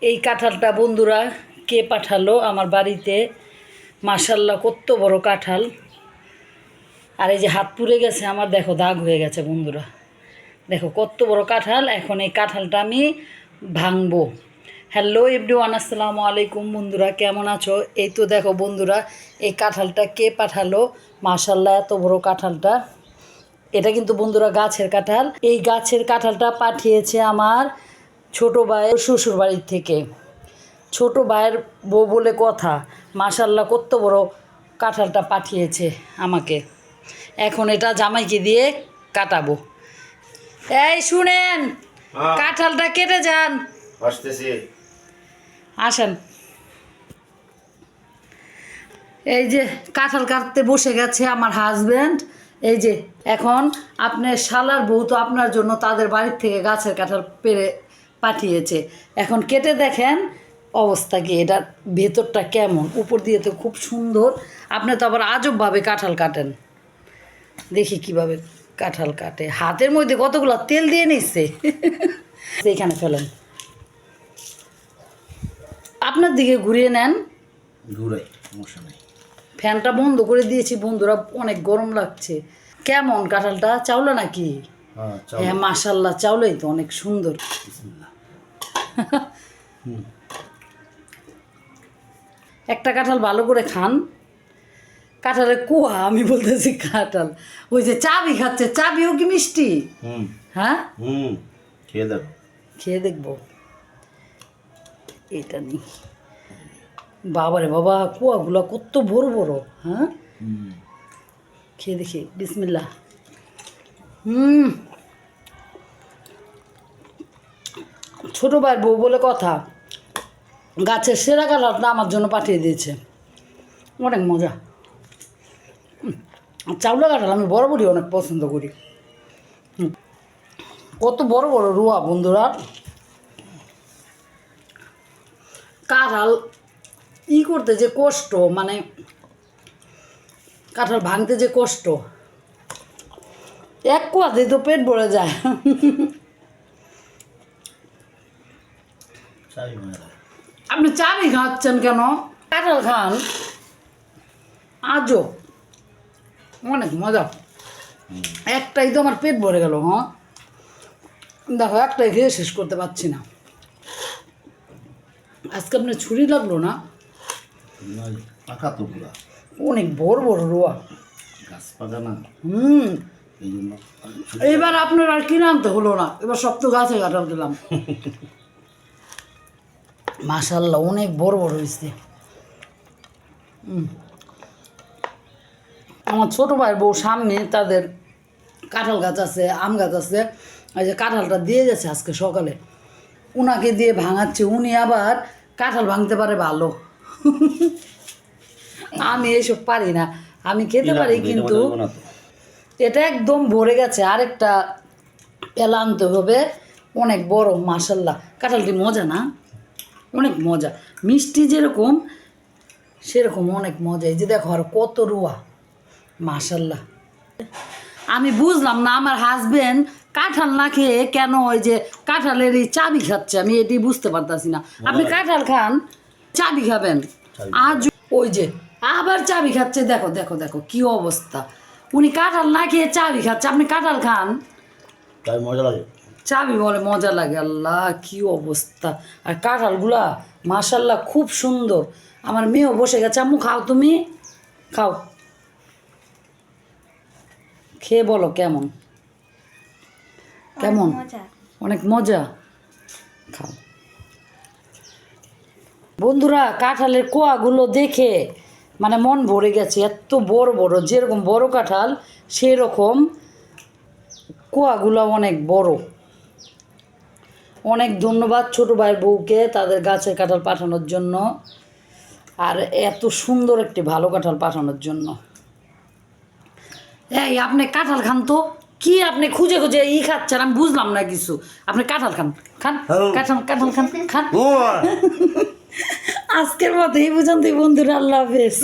এই কাঁঠালটা বন্ধুরা কে পাঠালো আমার বাড়িতে। মাশাল্লাহ কত বড় কাঁঠাল। আর এই যে হাত পুড়ে গেছে আমার, দেখো দাগ হয়ে গেছে বন্ধুরা, দেখো কত বড় কাঁঠাল। এখন এই কাঁঠালটা আমি ভাঙবো। হ্যালো এভরিওয়ান, আসসালামু আলাইকুম বন্ধুরা, কেমন আছো? এই তো দেখো বন্ধুরা, এই কাঁঠালটা কে পাঠালো। মাশাল্লাহ এত বড় কাঁঠালটা। এটা কিন্তু বন্ধুরা গাছের কাঁঠাল। এই গাছের কাঁঠালটা পাঠিয়েছে আমার ছোটো ভাইয়ের শ্বশুর বাড়ির থেকে। ছোটো ভাইয়ের বউ বলে কথা। মাশাল্লাহ কত বড় কাঁঠালটা পাঠিয়েছে আমাকে। এখন এটা জামাইকে দিয়ে কাটাবো। এই শুনেন, কাঁঠালটা কেটে যান। আসেন, এই যে কাঁঠাল কাটতে বসে গেছে আমার হাজব্যান্ড। এই যে এখন আপনার শালার বউ তো আপনার জন্য তাদের বাড়ির থেকে গাছের কাঁঠাল পেড়ে পাঠিয়েছে। এখন কেটে দেখেন অবস্থা কি, এটার ভেতরটা কেমন। উপর দিয়ে তো খুব সুন্দর, আপনি তো আবার আজবভাবে কাঁঠাল কাটেন। দেখি কিভাবে কাঁঠাল কাটে। হাতের মধ্যে কতগুলো তেল দিয়ে নিচ্ছে। এইখানে ফেলেন, আপনার দিকে ঘুরিয়ে নেন। ফ্যানটা বন্ধ করে দিয়েছি বন্ধুরা, অনেক গরম লাগছে। কেমন কাঁঠালটা, চাউলা নাকি? হ্যাঁ মাশাল্লাহ, চাউলাই তো অনেক সুন্দর। একটা কাঁঠাল ভালো করে খান। কাঁঠালের কুয়া, আমি বলতেছি কাঁঠাল। ওই যে চাবি খাচ্ছে, চাবিও কি মিষ্টি? হ্যাঁ খেয়ে দেখবো। এটা নেই বাবারে বাবা, কুয়াগুলো কত বড় বড়। হ্যাঁ খেয়ে দেখি, বিসমিল্লাহ। ছোটো ভাইয়ের বউ বলে কথা, গাছের সেরা কাঁঠালটা আমার জন্য পাঠিয়ে দিয়েছে। অনেক মজা। চাউলা কাঁঠাল আমি বরাবরই অনেক পছন্দ করি। কত বড় বড় রুয়া বন্ধুরা। কাঁঠাল করতে যে কষ্ট, মানে কাঁঠাল ভাঙতে যে কষ্ট, এক কোয়াতে তো পেট ভরে যায়। আপনি চাবি খাচ্ছেন কেন? কাঁঠাল খান, আজও অনেক মজা। একটাই তো আমার পেট ভরে গেল। হ্যাঁ দেখো, একটাই খেয়ে শেষ করতে পারছি না। আজকে আপনার ছুরি লাগলো না? অনেক বড় বড় রোয়া। এবার আপনার আর কিনে আনতে হলো না, এবার সব তো গাছে কাঁঠাল দিলাম। মাশাল্লাহ অনেক বড় বড় হয়েছে। আমার ছোটো ভাইয়ের বউ সামনে তাদের কাঁঠাল গাছ আছে, আম গাছ আছে। এই যে কাঁঠালটা দিয়ে যাচ্ছে আজকে সকালে, উনাকে দিয়ে ভাঙাচ্ছে। উনি আবার কাঁঠাল ভাঙতে পারে ভালো। আমি এসব পারি না, আমি খেতে পারি কিন্তু এটা একদম ভরে গেছে। আরেকটা পেলা আনতে হবে, অনেক বড়। মাশাল্লাহ কাঁঠালটি মজা না, অনেক মজা। মিষ্টি যেরকম সেরকম অনেক মজা। এই যে দেখো আর কত রুয়া, মাশাল্লাহ। আমি বুঝলাম না আমার হাজবেন্ড কাঁঠাল না খেয়ে কেন ওই যে কাঁঠালের এই চাবি খাচ্ছে, আমি এটি বুঝতে পারতাছি না। আপনি কাঁঠাল খান, চাবি খাবেন। আজ ওই যে আবার চাবি খাচ্ছে, দেখো দেখো দেখো কি অবস্থা। উনি কাঁঠাল না খেয়ে চাবি খাচ্ছে, আপনি কাঁঠাল খান। মজা লাগে, চাবি বলে মজা লাগে। আল্লাহ কি অবস্থা। আর কাঁঠালগুলা মাশাল্লাহ খুব সুন্দর। আমার মেয়েও বসে গেছে, আম্মু খাও, তুমি খাও, খেয়ে বলো কেমন কেমন। অনেক মজা, খাও বন্ধুরা। কাঁঠালের কোয়াগুলো দেখে মানে মন ভরে গেছে। এত বড় বড়, যেরকম বড় কাঁঠাল সেরকম কোয়াগুলো অনেক বড়। অনেক ধন্যবাদ ছোটো ভাইয়ের বউকে তাদের গাছের কাঁঠাল পাঠানোর জন্য, আর এত সুন্দর একটি ভালো কাঁঠাল পাঠানোর জন্য। এই আপনি কাঁঠাল খান তো, কি আপনি খুঁজে খুঁজে খাচ্ছেন, আমি বুঝলাম না কিছু। আপনি কাঁঠাল খান, খান কাঁঠাল, কাঁঠাল খান, খান। আজকের মতো এই পর্যন্তই বন্ধুরা, আল্লাহ হাফেজ।